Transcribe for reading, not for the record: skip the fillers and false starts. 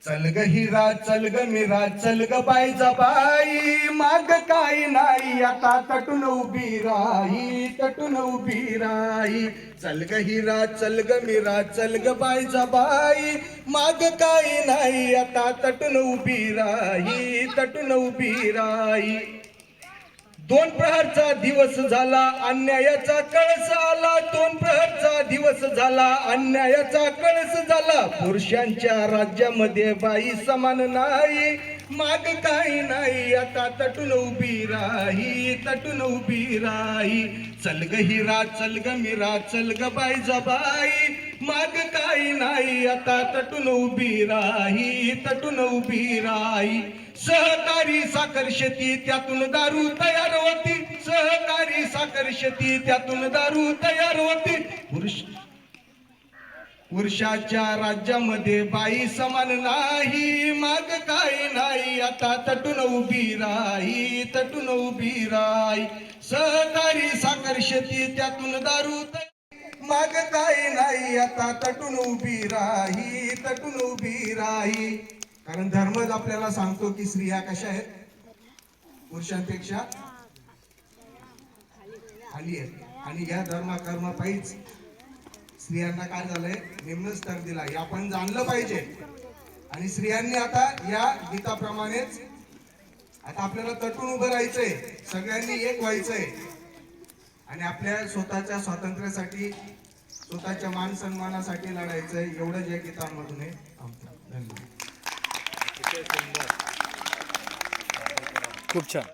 चल ग हिरा चल ग मीरा चल ग बाईजा बाई माग काही नाही आता तटून उभी राही तटून उभी राही चल ग हिरा चल ग मीरा चल ग बाईजा बाई माग काही नाही आता तटून उभी राही तटून उभी राही दोन प्रहरचा दिवस झाला अन्यायाचा कळस आला दोन प्रहरचा दिवस झाला अन्यायाचा कळस झाला पुरुषांच्या राज्यामध्ये बाई समान नाही माग काही नाही आता तटून उभी राही तटून उभी राही चल ग हिरा चल ग मीरा चल ग बाईजा बाई माग काही नाही आता तटून उभी राही तटून उभी राही सहकारी साखर शेती त्यातून दारू तयार होती सहकारी साखर शेती त्यातून दारू तयार होती पुरुषाच्या राज्यामध्ये बाई समान नाही माग काही नाही आता तटून उभी राही तटून उभी राही सहकारी साखर शेती त्यातून दारू माग काही नाही आता तटून उभी राही तटून उभी राही कारण धर्मच आपल्याला सांगतो की स्त्रिया कशा आहेत पुरुषांपेक्षा खाली आहेत आणि या धर्म कर्म पायीच स्त्रियांना काय झालंय निम्न स्तर दिला हे आपण जाणलं पाहिजे आणि स्त्रियांनी आता या गीताप्रमाणेच आता आपल्याला तटून उभं राहायचंय सगळ्यांनी एक व्हायचंय आणि आपल्या स्वतःच्या स्वातंत्र्यासाठी स्वतःच्या मान सन्मानासाठी लढायचंय एवढंच या गीतांमधून आहे धन्यवाद खूप छान.